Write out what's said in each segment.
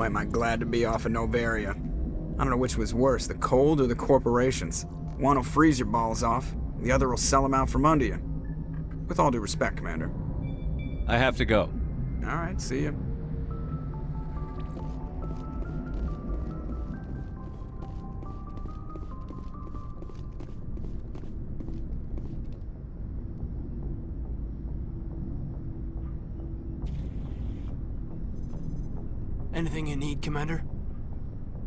Boy, am I glad to be off of Novaria. I don't know which was worse, the cold or the corporations. One will freeze your balls off, the other will sell them out from under you. With all due respect, Commander. I have to go. All right, see ya. Anything you need, Commander?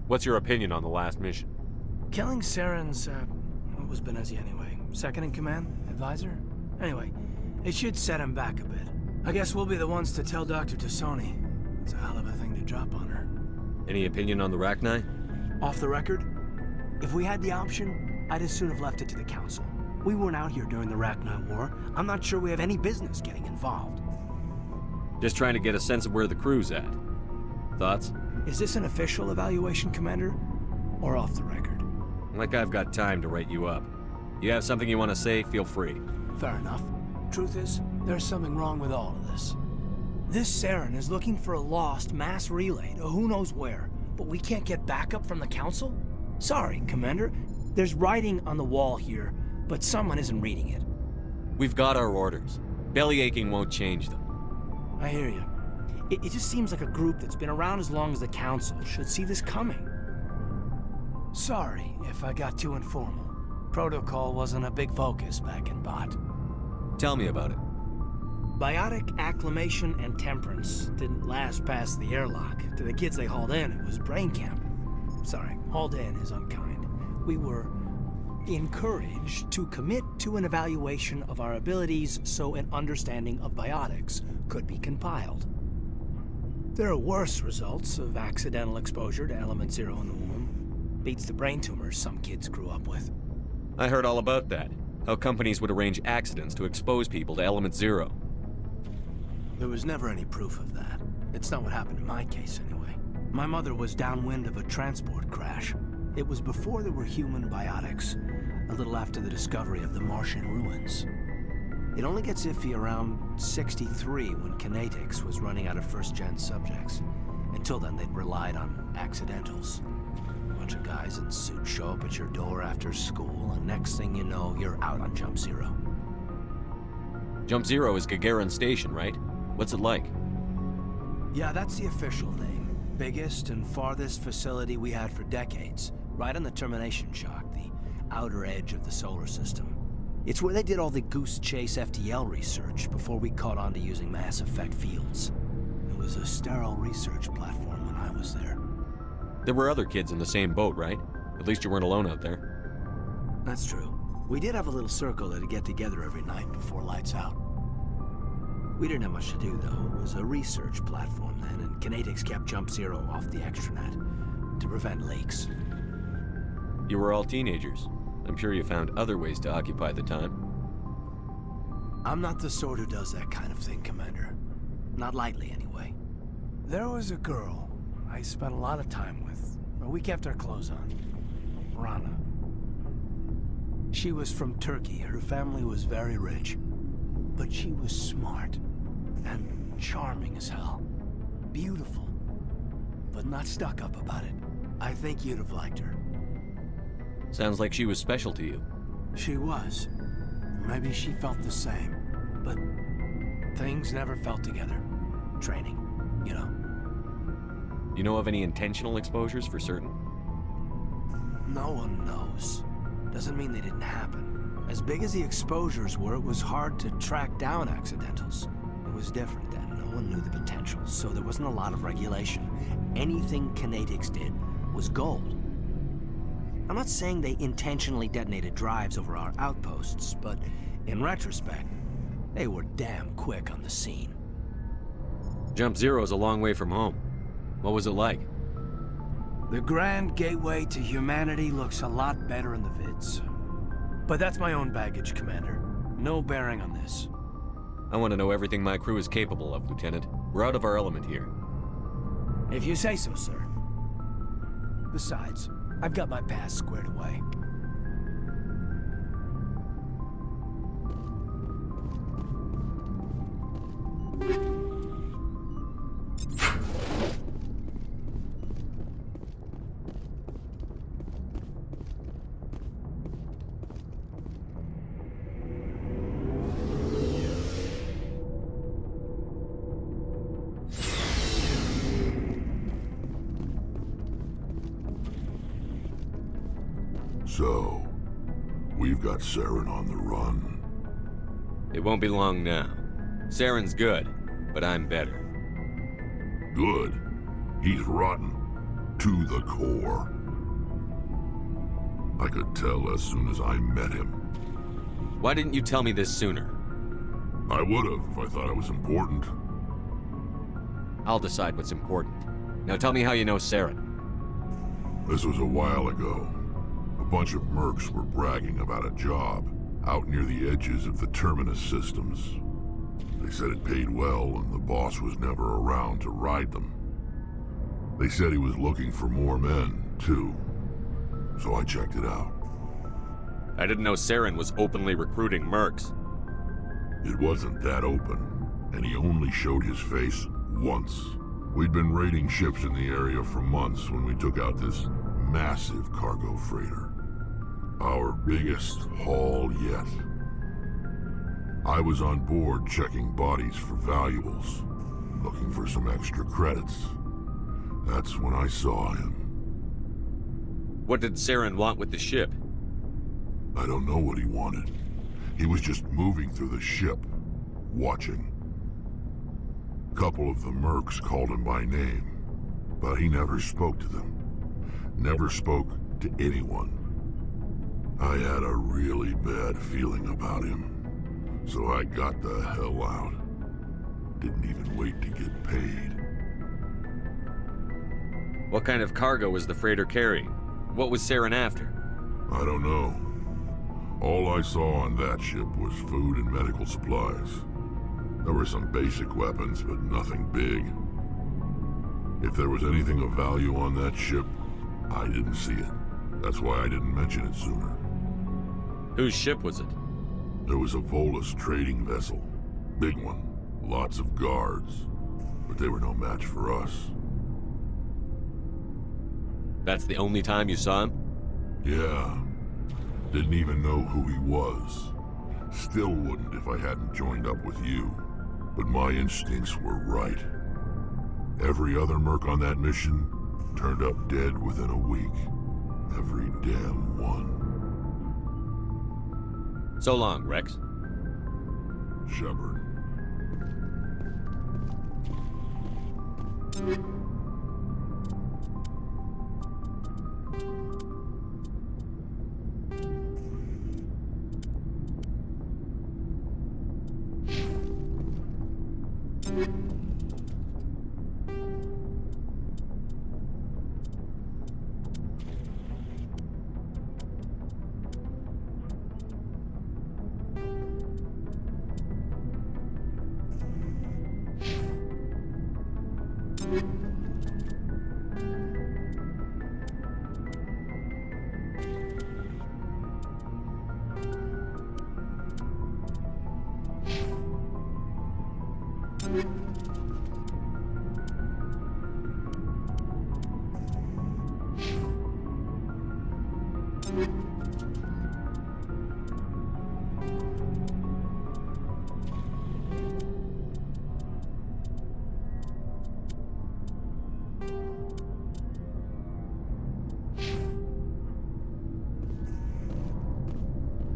What's your opinion on the last mission? Killing Saren's, what was Benezi anyway? Second in command? Advisor? Anyway, it should set him back a bit. I guess we'll be the ones to tell Dr. Tassoni. It's a hell of a thing to drop on her. Any opinion on the Rachni? Off the record, if we had the option, I'd as soon have left it to the Council. We weren't out here during the Rachni War. I'm not sure we have any business getting involved. Just trying to get a sense of where the crew's at. Thoughts? Is this an official evaluation, Commander? Or off the record? Like I've got time to write you up. You have something you want to say, feel free. Fair enough. Truth is, there's something wrong with all of this. This Saren is looking for a lost mass relay to who knows where, but we can't get backup from the Council? Sorry, Commander. There's writing on the wall here, but someone isn't reading it. We've got our orders. Belly aching won't change them. I hear you. It just seems like a group that's been around as long as the Council should see this coming. Sorry if I got too informal. Protocol wasn't a big focus back in Bot. Tell me about it. Biotic acclimation and temperance didn't last past the airlock. To the kids they hauled in, it was brain camp. Sorry, hauled in is unkind. We were encouraged to commit to an evaluation of our abilities so an understanding of biotics could be compiled. There are worse results of accidental exposure to Element Zero in the womb. Beats the brain tumors some kids grew up with. I heard all about that. How companies would arrange accidents to expose people to Element Zero. There was never any proof of that. It's not what happened in my case, anyway. My mother was downwind of a transport crash. It was before there were human biotics, a little after the discovery of the Martian ruins. It only gets iffy around 63 when Kinetics was running out of first-gen subjects. Until then, they'd relied on accidentals. A bunch of guys in suits show up at your door after school, and next thing you know, you're out on Jump Zero. Jump Zero is Gagarin Station, right? What's it like? Yeah, that's the official name. Biggest and farthest facility we had for decades. Right on the termination shock, the outer edge of the solar system. It's where they did all the Goose Chase FTL research before we caught on to using mass effect fields. It was a sterile research platform when I was there. There were other kids in the same boat, right? At least you weren't alone out there. That's true. We did have a little circle that'd get together every night before lights out. We didn't have much to do, though. It was a research platform then, and Kinetics kept Jump Zero off the extranet to prevent leaks. You were all teenagers. I'm sure you found other ways to occupy the time. I'm not the sort who does that kind of thing, Commander. Not lightly, anyway. There was a girl I spent a lot of time with. We kept our clothes on. Rana. She was from Turkey. Her family was very rich. But she was smart. And charming as hell. Beautiful. But not stuck up about it. I think you'd have liked her. Sounds like she was special to you. She was. Maybe she felt the same. But things never felt together. Training, you know. You know of any intentional exposures for certain? No one knows. Doesn't mean they didn't happen. As big as the exposures were, it was hard to track down accidentals. It was different then. No one knew the potential, so there wasn't a lot of regulation. Anything Kinetics did was gold. I'm not saying they intentionally detonated drives over our outposts, but in retrospect, they were damn quick on the scene. Jump Zero is a long way from home. What was it like? The grand gateway to humanity looks a lot better in the vids. But that's my own baggage, Commander. No bearing on this. I want to know everything my crew is capable of, Lieutenant. We're out of our element here. If you say so, sir. Besides, I've got my past squared away. So, we've got Saren on the run. It won't be long now. Saren's good, but I'm better. Good. He's rotten. To the core. I could tell as soon as I met him. Why didn't you tell me this sooner? I would've if I thought it was important. I'll decide what's important. Now tell me how you know Saren. This was a while ago. A bunch of mercs were bragging about a job out near the edges of the Terminus systems. They said it paid well and the boss was never around to ride them. They said he was looking for more men, too. So I checked it out. I didn't know Saren was openly recruiting mercs. It wasn't that open, and he only showed his face once. We'd been raiding ships in the area for months when we took out this massive cargo freighter. Our biggest haul yet. I was on board checking bodies for valuables, looking for some extra credits. That's when I saw him. What did Saren want with the ship? I don't know what he wanted. He was just moving through the ship, watching. A couple of the mercs called him by name, but he never spoke to them. Never spoke to anyone. I had a really bad feeling about him, so I got the hell out. Didn't even wait to get paid. What kind of cargo was the freighter carrying? What was Saren after? I don't know. All I saw on that ship was food and medical supplies. There were some basic weapons, but nothing big. If there was anything of value on that ship, I didn't see it. That's why I didn't mention it sooner. Whose ship was it? There was a Volus trading vessel. Big one. Lots of guards. But they were no match for us. That's the only time you saw him? Yeah. Didn't even know who he was. Still wouldn't if I hadn't joined up with you. But my instincts were right. Every other merc on that mission turned up dead within a week. Every damn one. So long, Wrex. Shepard.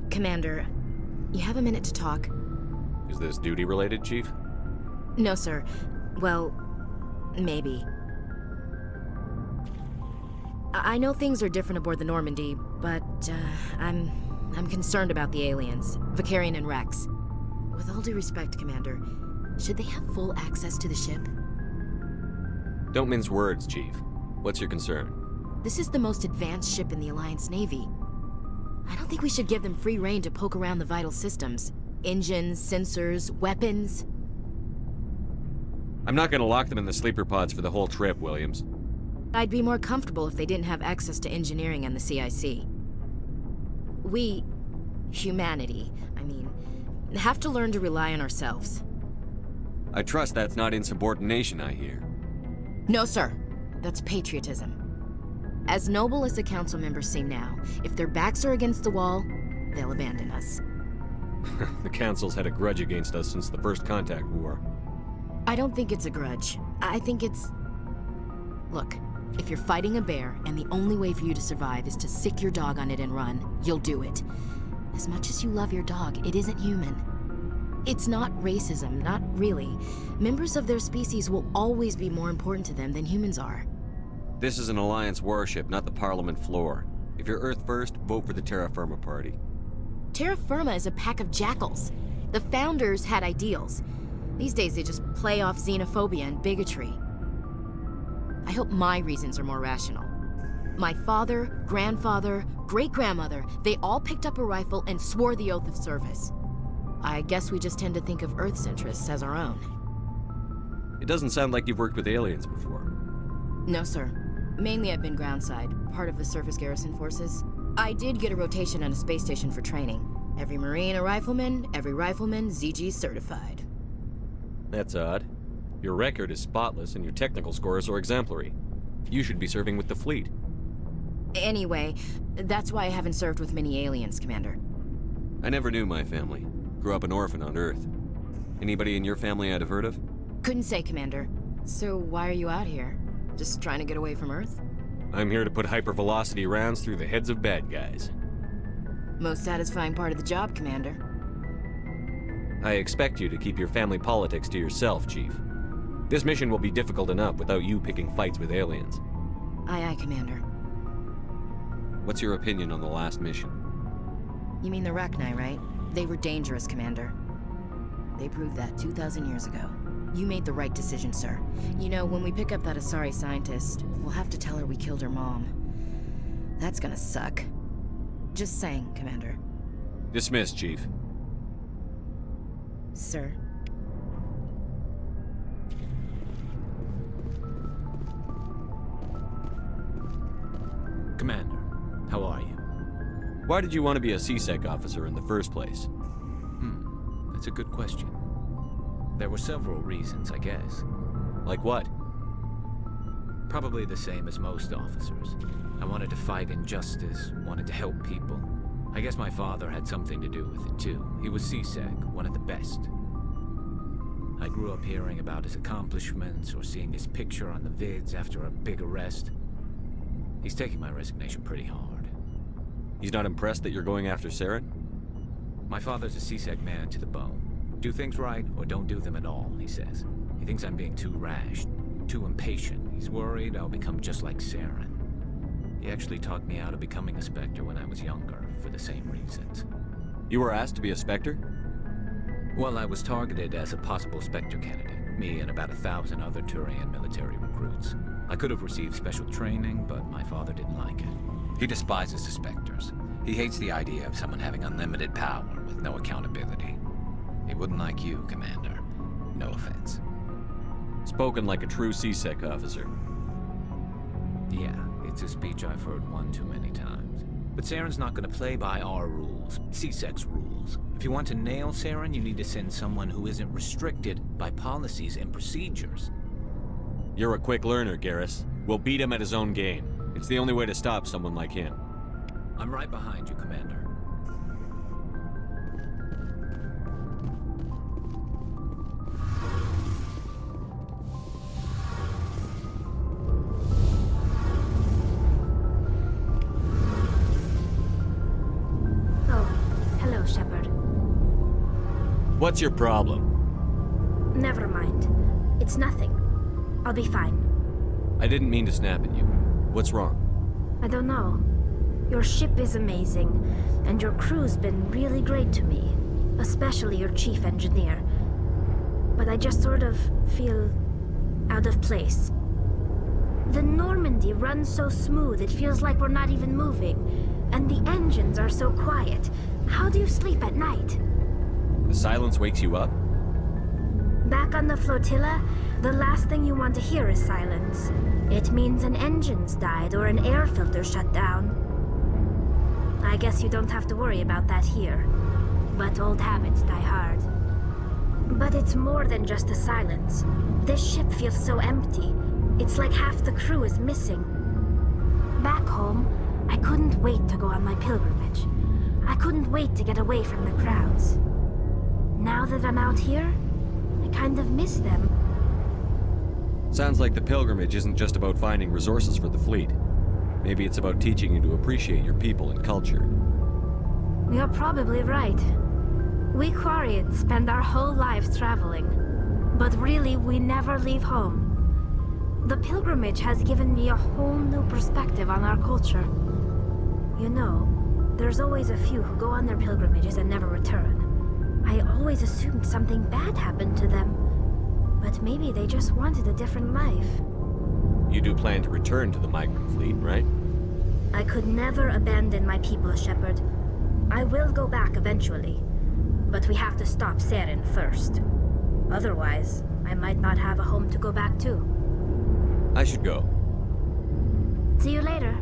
Commander, you have a minute to talk? Is this duty-related, Chief? No, sir. Well, maybe. I know things are different aboard the Normandy, but I'm concerned about the aliens, Vakarian and Wrex. With all due respect, Commander, should they have full access to the ship? Don't mince words, Chief. What's your concern? This is the most advanced ship in the Alliance Navy. I don't think we should give them free rein to poke around the vital systems. Engines, sensors, weapons. I'm not gonna lock them in the sleeper pods for the whole trip, Williams. I'd be more comfortable if they didn't have access to engineering and the CIC. We, humanity, have to learn to rely on ourselves. I trust that's not insubordination, I hear. No, sir. That's patriotism. As noble as the council members seem now, if their backs are against the wall, they'll abandon us. The Council's had a grudge against us since the First Contact War. I don't think it's a grudge. I think it's... Look, If you're fighting a bear, and the only way for you to survive is to sick your dog on it and run, you'll do it. As much as you love your dog, it isn't human. It's not racism, not really. Members of their species will always be more important to them than humans are. This is an Alliance warship, not the Parliament floor. If you're Earth first, vote for the Terra Firma Party. Terra Firma is a pack of jackals. The founders had ideals. These days they just play off xenophobia and bigotry. I hope my reasons are more rational. My father, grandfather, great-grandmother, they all picked up a rifle and swore the oath of service. I guess we just tend to think of Earth's interests as our own. It doesn't sound like you've worked with aliens before. No, sir. Mainly I've been groundside, part of the surface garrison forces. I did get a rotation on a space station for training. Every Marine a rifleman, every rifleman ZG certified. That's odd. Your record is spotless and your technical scores are exemplary. You should be serving with the fleet. Anyway, that's why I haven't served with many aliens, Commander. I never knew my family. Grew up an orphan on Earth. Anybody in your family I'd have heard of? Couldn't say, Commander. So why are you out here? Just trying to get away from Earth? I'm here to put hypervelocity rounds through the heads of bad guys. Most satisfying part of the job, Commander. I expect you to keep your family politics to yourself, Chief. This mission will be difficult enough without you picking fights with aliens. Aye, aye, Commander. What's your opinion on the last mission? You mean the Rachni, right? They were dangerous, Commander. They proved that 2,000 years ago. You made the right decision, sir. You know, when we pick up that Asari scientist, we'll have to tell her we killed her mom. That's gonna suck. Just saying, Commander. Dismissed, Chief. Sir. Commander, how are you? Why did you want to be a CSEC officer in the first place? That's a good question. There were several reasons, I guess. Like what? Probably the same as most officers. I wanted to fight injustice, wanted to help people. I guess my father had something to do with it too. He was CSEC, one of the best. I grew up hearing about his accomplishments or seeing his picture on the vids after a big arrest. He's taking my resignation pretty hard. He's not impressed that you're going after Saren? My father's a CSEC man to the bone. Do things right or don't do them at all, he says. He thinks I'm being too rash, too impatient. He's worried I'll become just like Saren. He actually talked me out of becoming a Spectre when I was younger, for the same reasons. You were asked to be a Spectre? Well, I was targeted as a possible Spectre candidate, me and about 1,000 other Turian military recruits. I could have received special training, but my father didn't like it. He despises the Spectres. He hates the idea of someone having unlimited power with no accountability. He wouldn't like you, Commander. No offense. Spoken like a true CSEC officer. Yeah, it's a speech I've heard one too many times. But Saren's not gonna play by our rules, CSEC's rules. If you want to nail Saren, you need to send someone who isn't restricted by policies and procedures. You're a quick learner, Garrus. We'll beat him at his own game. It's the only way to stop someone like him. I'm right behind you, Commander. Hello, Shepard. What's your problem? Never mind. It's nothing. I'll be fine. I didn't mean to snap at you. What's wrong? I don't know. Your ship is amazing, and your crew's been really great to me. Especially your chief engineer. But I just sort of feel out of place. The Normandy runs so smooth it feels like we're not even moving. And the engines are so quiet. How do you sleep at night? The silence wakes you up? Back on the flotilla, the last thing you want to hear is silence. It means an engine's died or an air filter shut down. I guess you don't have to worry about that here. But old habits die hard. But it's more than just the silence. This ship feels so empty. It's like half the crew is missing. Back home, I couldn't wait to go on my pilgrimage. I couldn't wait to get away from the crowds. Now that I'm out here, I kind of miss them. Sounds like the pilgrimage isn't just about finding resources for the fleet. Maybe it's about teaching you to appreciate your people and culture. You're probably right. We Quarians spend our whole lives traveling, but really we never leave home. The pilgrimage has given me a whole new perspective on our culture. You know, there's always a few who go on their pilgrimages and never return. I always assumed something bad happened to them, but maybe they just wanted a different life. You do plan to return to the migrant fleet, right? I could never abandon my people, Shepard. I will go back eventually, but we have to stop Saren first. Otherwise, I might not have a home to go back to. I should go. See you later.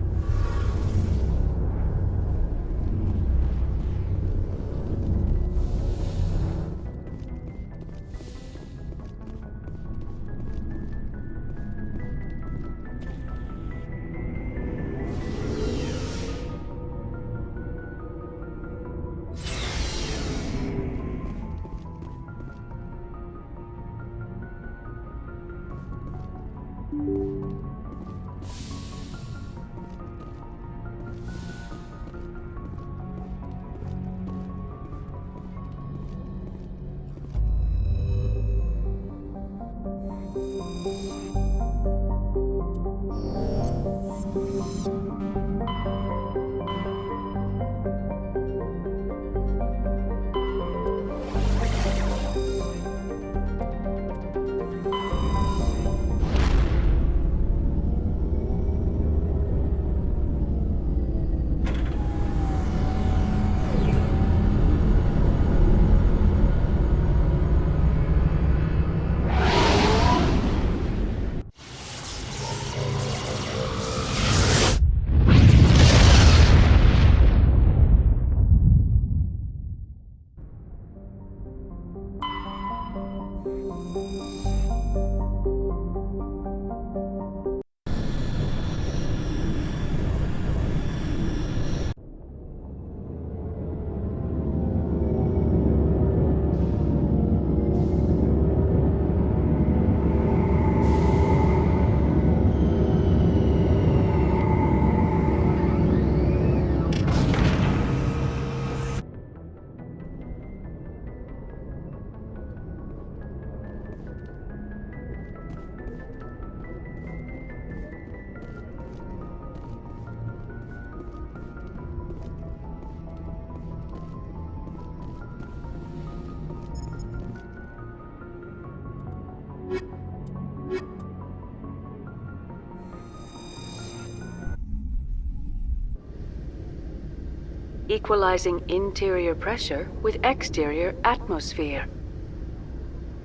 Equalizing interior pressure with exterior atmosphere.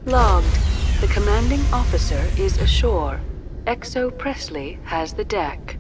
Logged. The commanding officer is ashore. Exo Presley has the deck.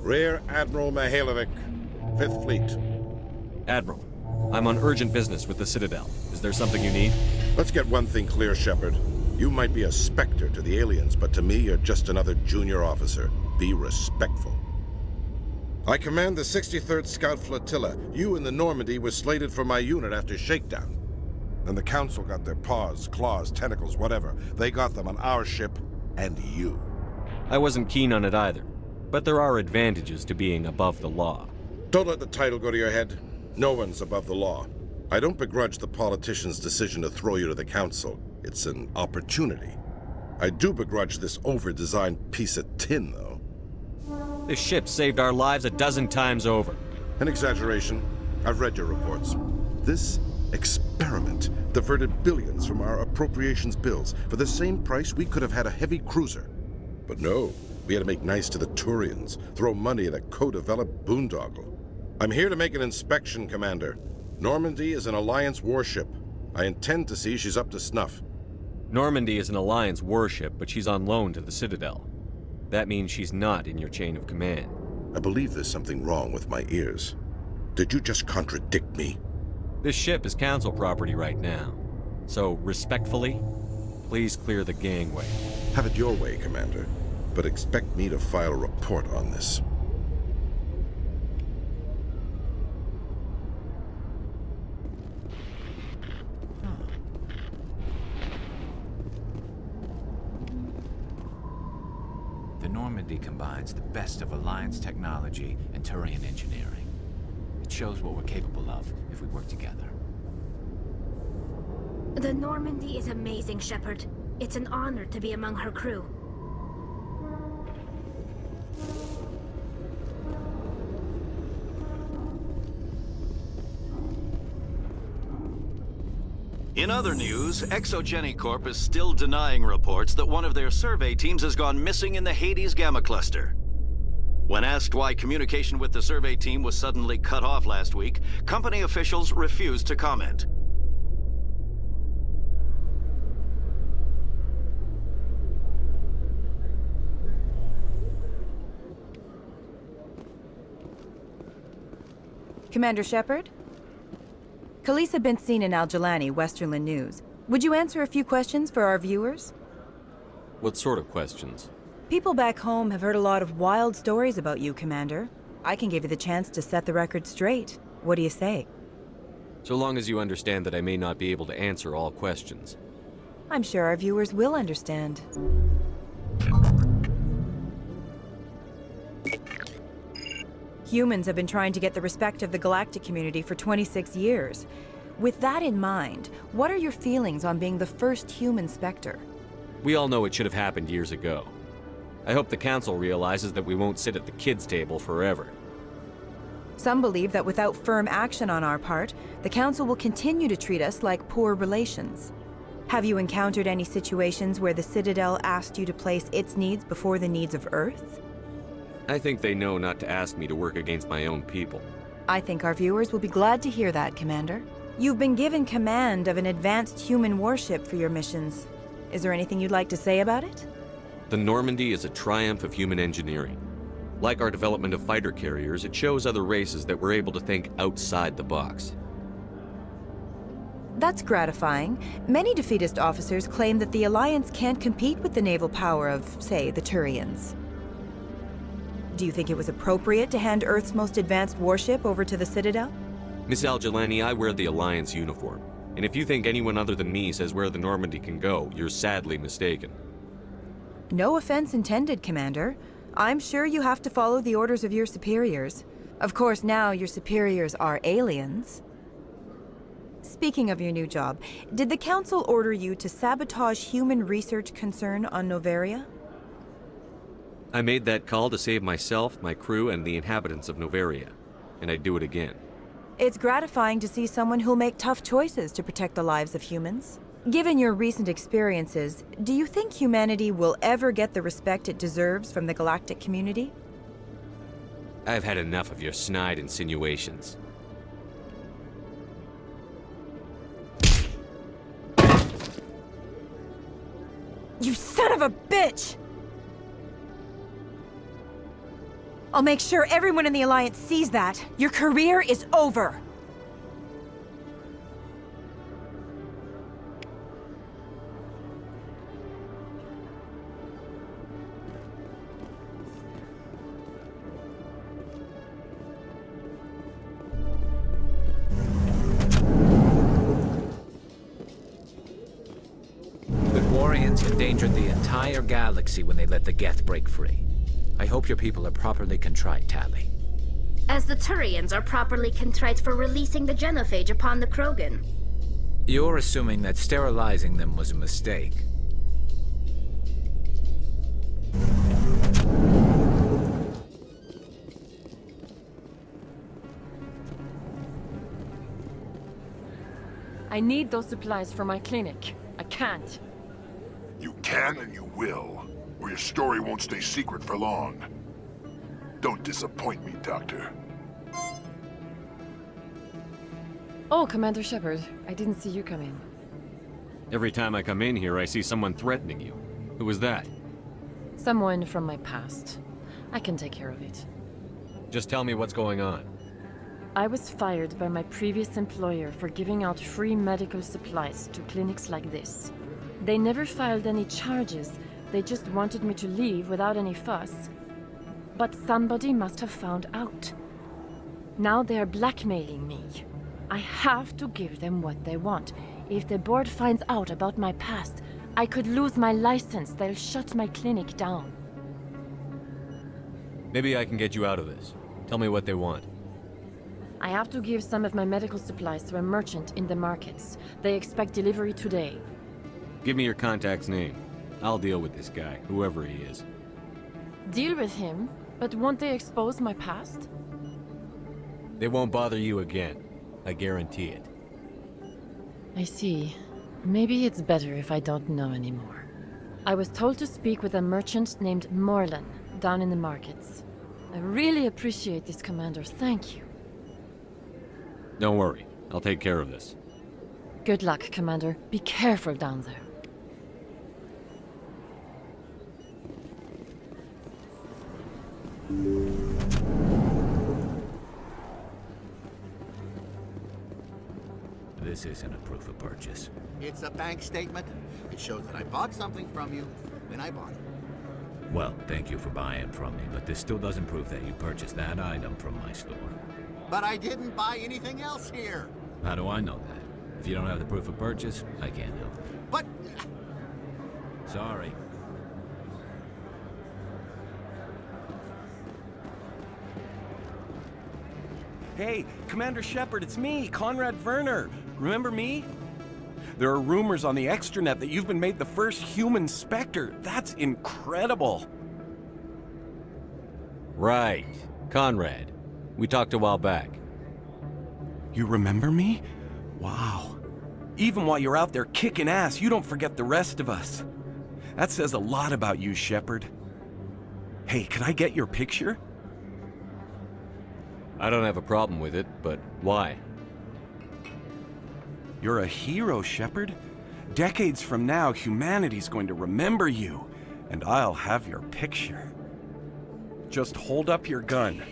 Rear Admiral Mikhailovich, 5th Fleet. Admiral, I'm on urgent business with the Citadel. Is there something you need? Let's get one thing clear, Shepard. You might be a specter to the aliens, but to me, you're just another junior officer. Be respectful. I command the 63rd Scout Flotilla. You and the Normandy were slated for my unit after shakedown. And the Council got their paws, claws, tentacles, whatever. They got them on our ship, and you. I wasn't keen on it either, but there are advantages to being above the law. Don't let the title go to your head. No one's above the law. I don't begrudge the politician's decision to throw you to the Council. It's an opportunity. I do begrudge this over-designed piece of tin, though. This ship saved our lives a dozen times over. An exaggeration. I've read your reports. This experiment diverted billions from our appropriations bills. For the same price, we could have had a heavy cruiser. But no, we had to make nice to the Turians, throw money at a co-developed boondoggle. I'm here to make an inspection, Commander. Normandy is an Alliance warship. I intend to see she's up to snuff. Normandy is an Alliance warship, but she's on loan to the Citadel. That means she's not in your chain of command. I believe there's something wrong with my ears. Did you just contradict me? This ship is Council property right now. So, respectfully, please clear the gangway. Have it your way, Commander. But expect me to file a report on this. The Normandy combines the best of Alliance technology and Turian engineering. It shows what we're capable of if we work together. The Normandy is amazing, Shepard. It's an honor to be among her crew. In other news, Exogeny Corp is still denying reports that one of their survey teams has gone missing in the Hades Gamma Cluster. When asked why communication with the survey team was suddenly cut off last week, company officials refused to comment. Commander Shepard? Khalisah been seen in Al-Jilani, Westerland News. Would you answer a few questions for our viewers? What sort of questions? People back home have heard a lot of wild stories about you, Commander. I can give you the chance to set the record straight. What do you say? So long as you understand that I may not be able to answer all questions. I'm sure our viewers will understand. Humans have been trying to get the respect of the galactic community for 26 years. With that in mind, what are your feelings on being the first human Spectre? We all know it should have happened years ago. I hope the Council realizes that we won't sit at the kids' table forever. Some believe that without firm action on our part, the Council will continue to treat us like poor relations. Have you encountered any situations where the Citadel asked you to place its needs before the needs of Earth? I think they know not to ask me to work against my own people. I think our viewers will be glad to hear that, Commander. You've been given command of an advanced human warship for your missions. Is there anything you'd like to say about it? The Normandy is a triumph of human engineering. Like our development of fighter carriers, it shows other races that we're able to think outside the box. That's gratifying. Many defeatist officers claim that the Alliance can't compete with the naval power of, say, the Turians. Do you think it was appropriate to hand Earth's most advanced warship over to the Citadel? Miss Al-Jilani, I wear the Alliance uniform. And if you think anyone other than me says where the Normandy can go, you're sadly mistaken. No offense intended, Commander. I'm sure you have to follow the orders of your superiors. Of course, now your superiors are aliens. Speaking of your new job, did the Council order you to sabotage human research concern on Noveria? I made that call to save myself, my crew, and the inhabitants of Noveria. And I'd do it again. It's gratifying to see someone who'll make tough choices to protect the lives of humans. Given your recent experiences, do you think humanity will ever get the respect it deserves from the galactic community? I've had enough of your snide insinuations. You son of a bitch! I'll make sure everyone in the Alliance sees that. Your career is over. The Quarians endangered the entire galaxy when they let the Geth break free. I hope your people are properly contrite, Tali. As the Turians are properly contrite for releasing the genophage upon the Krogan. You're assuming that sterilizing them was a mistake. I need those supplies for my clinic. I can't. You can and you will, or your story won't stay secret for long. Don't disappoint me, Doctor. Oh, Commander Shepard. I didn't see you come in. Every time I come in here, I see someone threatening you. Who was that? Someone from my past. I can take care of it. Just tell me what's going on. I was fired by my previous employer for giving out free medical supplies to clinics like this. They never filed any charges. They just wanted me to leave without any fuss. But somebody must have found out. Now they are blackmailing me. I have to give them what they want. If the board finds out about my past, I could lose my license. They'll shut my clinic down. Maybe I can get you out of this. Tell me what they want. I have to give some of my medical supplies to a merchant in the markets. They expect delivery today. Give me your contact's name. I'll deal with this guy, whoever he is. Deal with him? But won't they expose my past? They won't bother you again. I guarantee it. I see. Maybe it's better if I don't know anymore. I was told to speak with a merchant named Morlan, down in the markets. I really appreciate this, Commander. Thank you. Don't worry. I'll take care of this. Good luck, Commander. Be careful down there. This isn't a proof of purchase. It's a bank statement. It shows that I bought something from you when I bought it. Well, thank you for buying from me, but this still doesn't prove that you purchased that item from my store. But I didn't buy anything else here. How do I know that? If you don't have the proof of purchase, I can't help it. But... Sorry. Hey, Commander Shepard, it's me, Conrad Verner. Remember me? There are rumors on the extranet that you've been made the first human Spectre. That's incredible. Right. Conrad. We talked a while back. You remember me? Wow. Even while you're out there kicking ass, you don't forget the rest of us. That says a lot about you, Shepard. Hey, could I get your picture? I don't have a problem with it, but why? You're a hero, Shepard. Decades from now, humanity's going to remember you, and I'll have your picture. Just hold up your gun.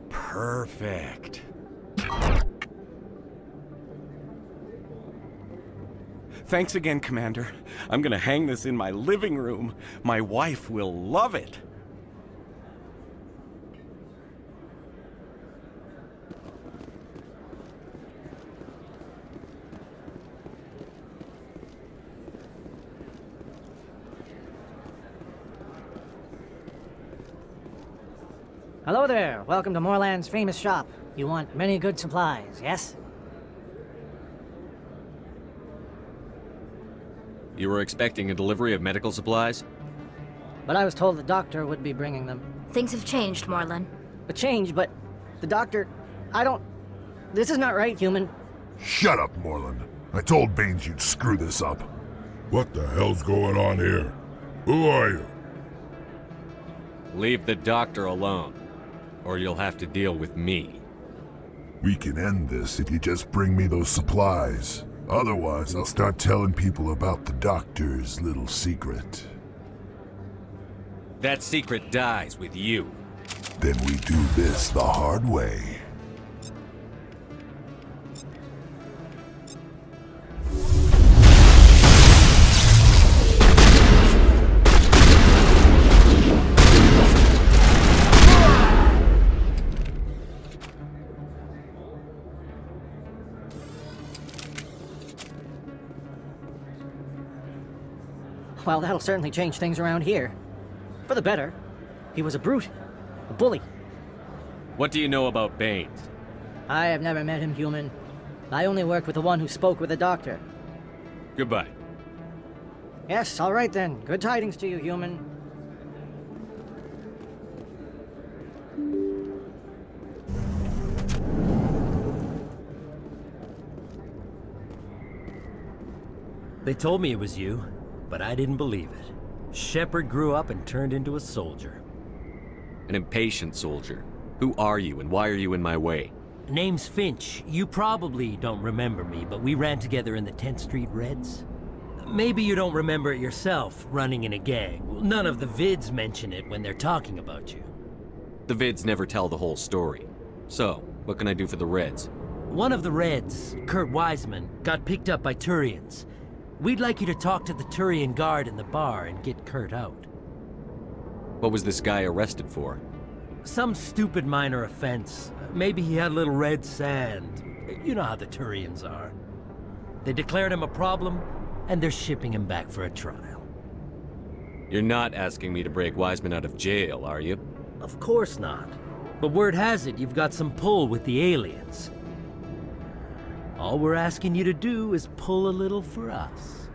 Perfect. Thanks again, Commander. I'm gonna hang this in my living room. My wife will love it. Hello there. Welcome to Morland's famous shop. You want many good supplies, yes? You were expecting a delivery of medical supplies? But I was told the doctor would be bringing them. Things have changed, Morlan. But the doctor... This is not right, human. Shut up, Morlan. I told Baines you'd screw this up. What the hell's going on here? Who are you? Leave the doctor alone, or you'll have to deal with me. We can end this if you just bring me those supplies. Otherwise, I'll start telling people about the doctor's little secret. That secret dies with you. Then we do this the hard way. Well, that'll certainly change things around here. For the better. He was a brute. A bully. What do you know about Baines? I have never met him, human. I only worked with the one who spoke with the doctor. Goodbye. Yes, all right then. Good tidings to you, human. They told me it was you, but I didn't believe it. Shepard grew up and turned into a soldier. An impatient soldier. Who are you and why are you in my way? Name's Finch. You probably don't remember me, but we ran together in the 10th Street Reds. Maybe you don't remember it yourself, running in a gang. None of the vids mention it when they're talking about you. The vids never tell the whole story. So, what can I do for the Reds? One of the Reds, Kurt Wiseman, got picked up by Turians. We'd like you to talk to the Turian guard in the bar and get Kurt out. What was this guy arrested for? Some stupid minor offense. Maybe he had a little red sand. You know how the Turians are. They declared him a problem, and they're shipping him back for a trial. You're not asking me to break Wiseman out of jail, are you? Of course not. But word has it you've got some pull with the aliens. All we're asking you to do is pull a little for us.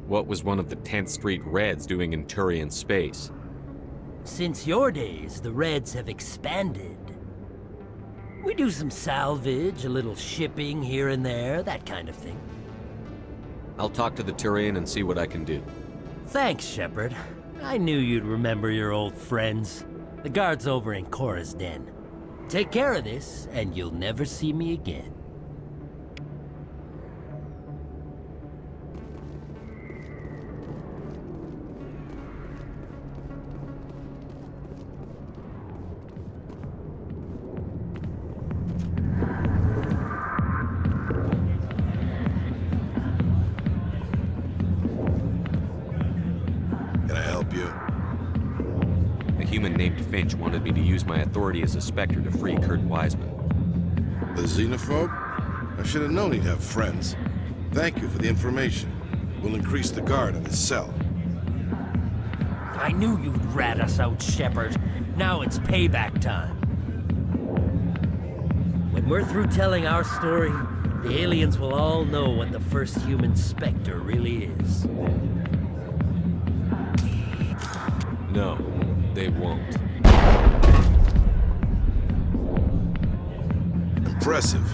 What was one of the 10th Street Reds doing in Turian space? Since your days, the Reds have expanded. We do some salvage, a little shipping here and there, that kind of thing. I'll talk to the Turian and see what I can do. Thanks, Shepard. I knew you'd remember your old friends. The guard's over in Cora's den. Take care of this, and you'll never see me again. Finch wanted me to use my authority as a Spectre to free Kurt Wiseman. The xenophobe? I should have known he'd have friends. Thank you for the information. We'll increase the guard in his cell. I knew you'd rat us out, Shepard. Now it's payback time. When we're through telling our story, the aliens will all know what the first human Spectre really is. No, they won't. Impressive.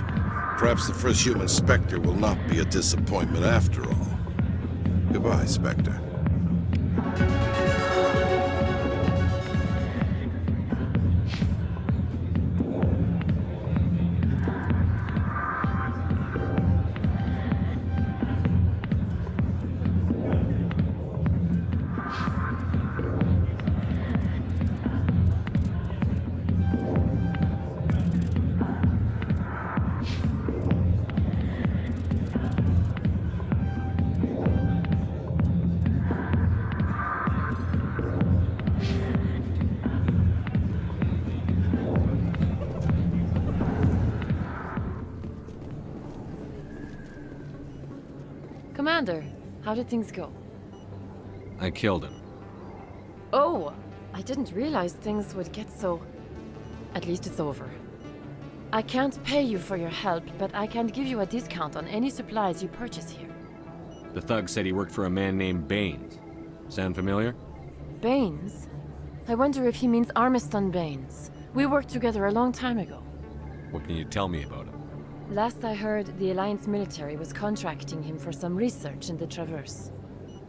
Perhaps the first human Spectre will not be a disappointment after all. Goodbye, Spectre. Commander, how did things go? I killed him. Oh, I didn't realize things would get so... At least it's over. I can't pay you for your help, but I can give you a discount on any supplies you purchase here. The thug said he worked for a man named Baines. Sound familiar? Baines? I wonder if he means Armiston Baines. We worked together a long time ago. What can you tell me about him? Last I heard, the Alliance military was contracting him for some research in the Traverse.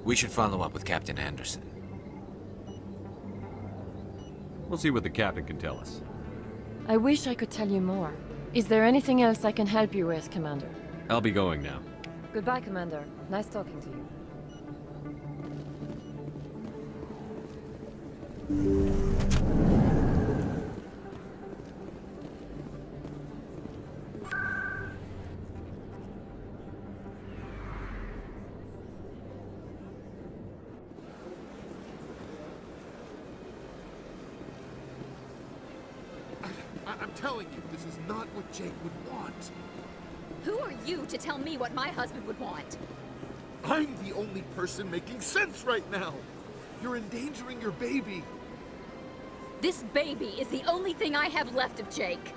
We should follow up with Captain Anderson. We'll see what the captain can tell us. I wish I could tell you more. Is there anything else I can help you with, Commander? I'll be going now. Goodbye, Commander. Nice talking to you. telling you, this is not what Jake would want. Who are you to tell me what my husband would want? I'm the only person making sense right now. You're endangering your baby. This baby is the only thing I have left of Jake.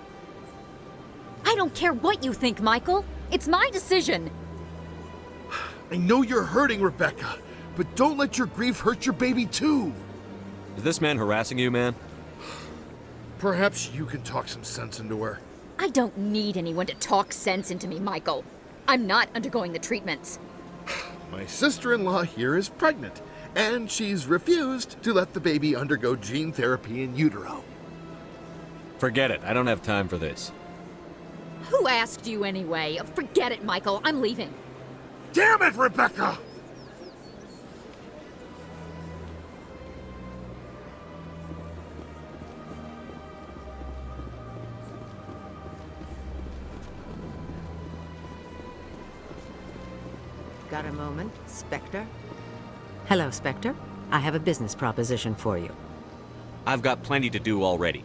I don't care what you think, Michael. It's my decision. I know you're hurting, Rebecca, but don't let your grief hurt your baby too. Is this man harassing you, man? Perhaps you can talk some sense into her. I don't need anyone to talk sense into me, Michael. I'm not undergoing the treatments. My sister-in-law here is pregnant, and she's refused to let the baby undergo gene therapy in utero. Forget it. I don't have time for this. Who asked you anyway? Forget it, Michael. I'm leaving. Damn it, Rebecca! Got a moment, Spectre? Hello, Spectre. I have a business proposition for you. I've got plenty to do already.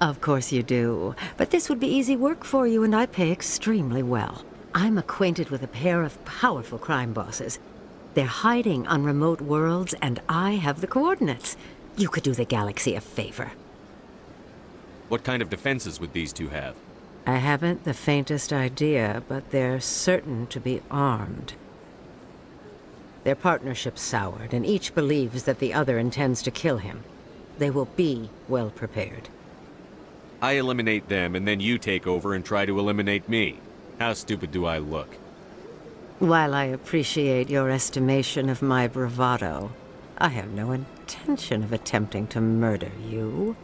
Of course you do. But this would be easy work for you, and I pay extremely well. I'm acquainted with a pair of powerful crime bosses. They're hiding on remote worlds, and I have the coordinates. You could do the galaxy a favor. What kind of defenses would these two have? I haven't the faintest idea, but they're certain to be armed. Their partnership's soured, and each believes that the other intends to kill him. They will be well prepared. I eliminate them, and then you take over and try to eliminate me. How stupid do I look? While I appreciate your estimation of my bravado, I have no intention of attempting to murder you.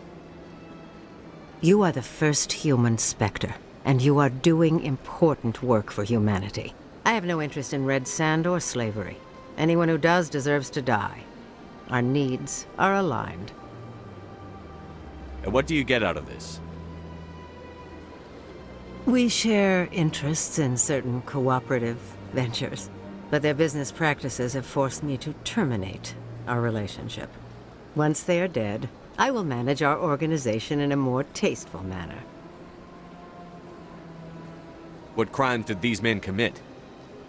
You are the first human Spectre, and you are doing important work for humanity. I have no interest in red sand or slavery. Anyone who does deserves to die. Our needs are aligned. And what do you get out of this? We share interests in certain cooperative ventures, but their business practices have forced me to terminate our relationship. Once they are dead, I will manage our organization in a more tasteful manner. What crimes did these men commit?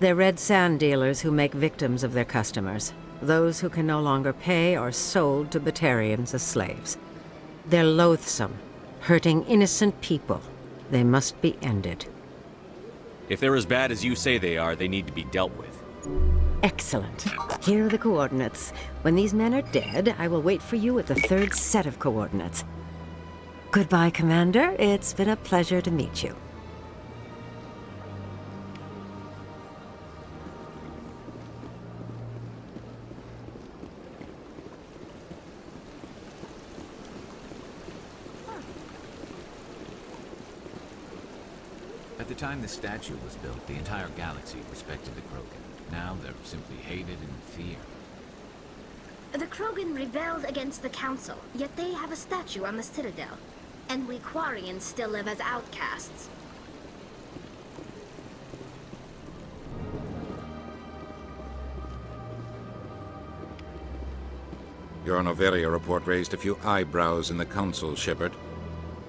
They're red sand dealers who make victims of their customers. Those who can no longer pay are sold to Batarians as slaves. They're loathsome, hurting innocent people. They must be ended. If they're as bad as you say they are, they need to be dealt with. Excellent. Here are the coordinates. When these men are dead, I will wait for you at the third set of coordinates. Goodbye, Commander. It's been a pleasure to meet you. At the time the statue was built, the entire galaxy respected the Krogan. Now they're simply hated and feared. The Krogan rebelled against the Council, yet they have a statue on the Citadel. And we Quarians still live as outcasts. Your Noveria report raised a few eyebrows in the Council, Shepard.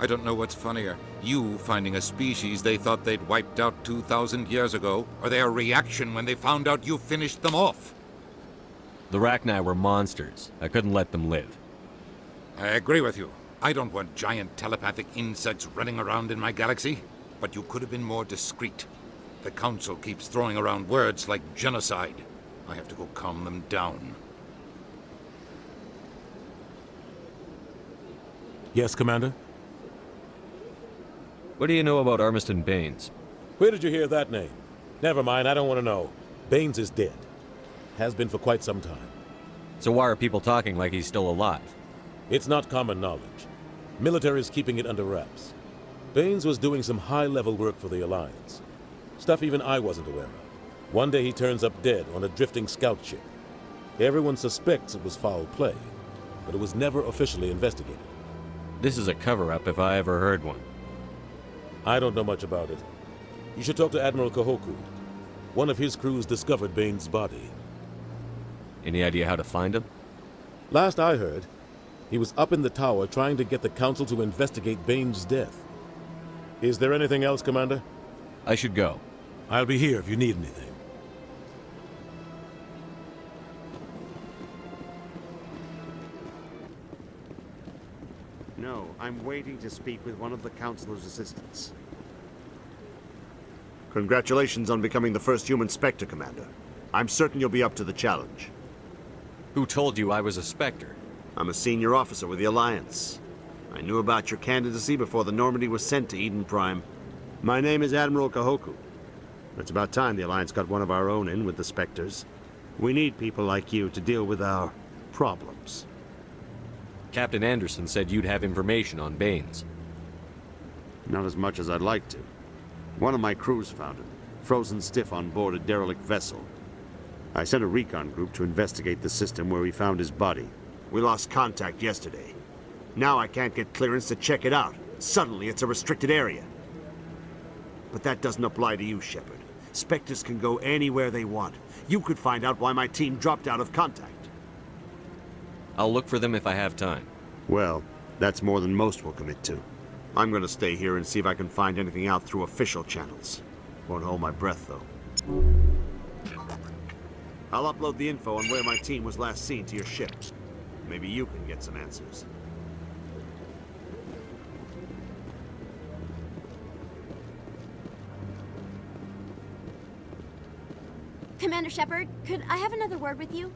I don't know what's funnier, you finding a species they thought they'd wiped out 2,000 years ago, or their reaction when they found out you finished them off. The Rachni were monsters. I couldn't let them live. I agree with you. I don't want giant telepathic insects running around in my galaxy, but you could have been more discreet. The Council keeps throwing around words like genocide. I have to go calm them down. Yes, Commander? What do you know about Armiston Baines? Where did you hear that name? Never mind, I don't want to know. Baines is dead. Has been for quite some time. So why are people talking like he's still alive? It's not common knowledge. Military is keeping it under wraps. Baines was doing some high-level work for the Alliance. Stuff even I wasn't aware of. One day he turns up dead on a drifting scout ship. Everyone suspects it was foul play, but it was never officially investigated. This is a cover-up if I ever heard one. I don't know much about it. You should talk to Admiral Kahoku. One of his crews discovered Baines' body. Any idea how to find him? Last I heard, he was up in the tower trying to get the Council to investigate Baines' death. Is there anything else, Commander? I should go. I'll be here if you need anything. No, I'm waiting to speak with one of the Councilor's assistants. Congratulations on becoming the first human Spectre, Commander. I'm certain you'll be up to the challenge. Who told you I was a Spectre? I'm a senior officer with the Alliance. I knew about your candidacy before the Normandy was sent to Eden Prime. My name is Admiral Kahoku. It's about time the Alliance got one of our own in with the Spectres. We need people like you to deal with our problems. Captain Anderson said you'd have information on Baines. Not as much as I'd like to. One of my crews found him, frozen stiff on board a derelict vessel. I sent a recon group to investigate the system where we found his body. We lost contact yesterday. Now I can't get clearance to check it out. Suddenly it's a restricted area. But that doesn't apply to you, Shepard. Spectres can go anywhere they want. You could find out why my team dropped out of contact. I'll look for them if I have time. Well, that's more than most will commit to. I'm gonna stay here and see if I can find anything out through official channels. Won't hold my breath, though. I'll upload the info on where my team was last seen to your ship. Maybe you can get some answers. Commander Shepard, could I have another word with you?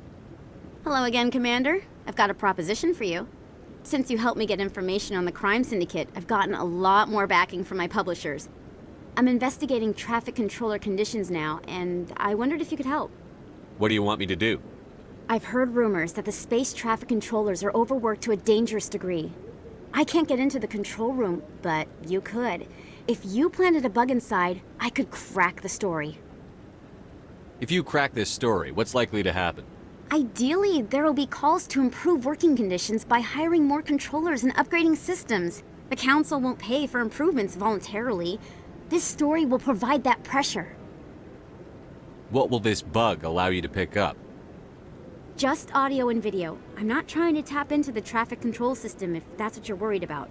Hello again, Commander. I've got a proposition for you. Since you helped me get information on the crime syndicate, I've gotten a lot more backing from my publishers. I'm investigating traffic controller conditions now, and I wondered if you could help. What do you want me to do? I've heard rumors that the space traffic controllers are overworked to a dangerous degree. I can't get into the control room, but you could. If you planted a bug inside, I could crack the story. If you crack this story, what's likely to happen? Ideally, there will be calls to improve working conditions by hiring more controllers and upgrading systems. The Council won't pay for improvements voluntarily. This story will provide that pressure. What will this bug allow you to pick up? Just audio and video. I'm not trying to tap into the traffic control system if that's what you're worried about.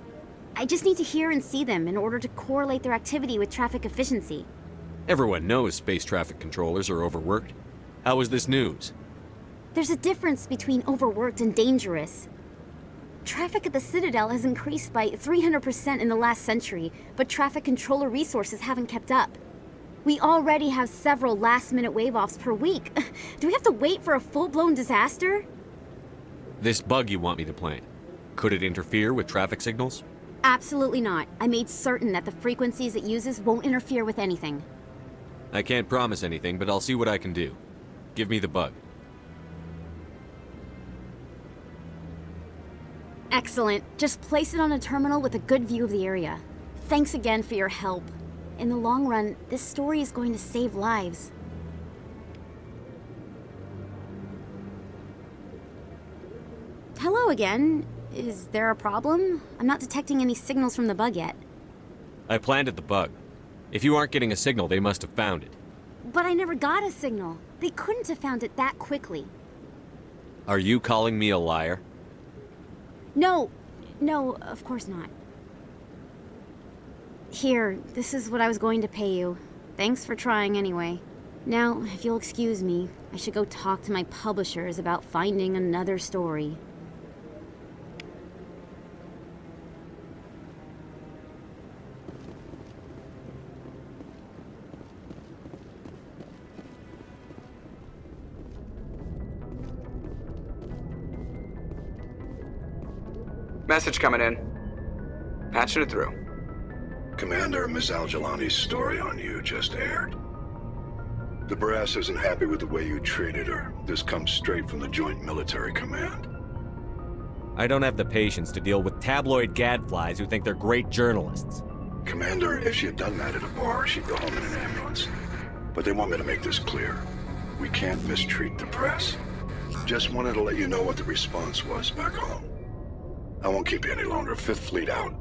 I just need to hear and see them in order to correlate their activity with traffic efficiency. Everyone knows space traffic controllers are overworked. How is this news? There's a difference between overworked and dangerous. Traffic at the Citadel has increased by 300% in the last century, but traffic controller resources haven't kept up. We already have several last-minute wave-offs per week. Do we have to wait for a full-blown disaster? This bug you want me to plant, could it interfere with traffic signals? Absolutely not. I made certain that the frequencies it uses won't interfere with anything. I can't promise anything, but I'll see what I can do. Give me the bug. Excellent. Just place it on a terminal with a good view of the area. Thanks again for your help. In the long run, this story is going to save lives. Hello again. Is there a problem? I'm not detecting any signals from the bug yet. I planted the bug. If you aren't getting a signal, they must have found it. But I never got a signal. They couldn't have found it that quickly. Are you calling me a liar? No, of course not. Here, this is what I was going to pay you. Thanks for trying anyway. Now, if you'll excuse me, I should go talk to my publishers about finding another story. Message coming in. Patching it through. Commander, Ms. Al-Jilani's story on you just aired. The brass isn't happy with the way you treated her. This comes straight from the Joint Military Command. I don't have the patience to deal with tabloid gadflies who think they're great journalists. Commander, if she had done that at a bar, she'd go home in an ambulance. But they want me to make this clear. We can't mistreat the press. Just wanted to let you know what the response was back home. I won't keep you any longer. Fifth Fleet out.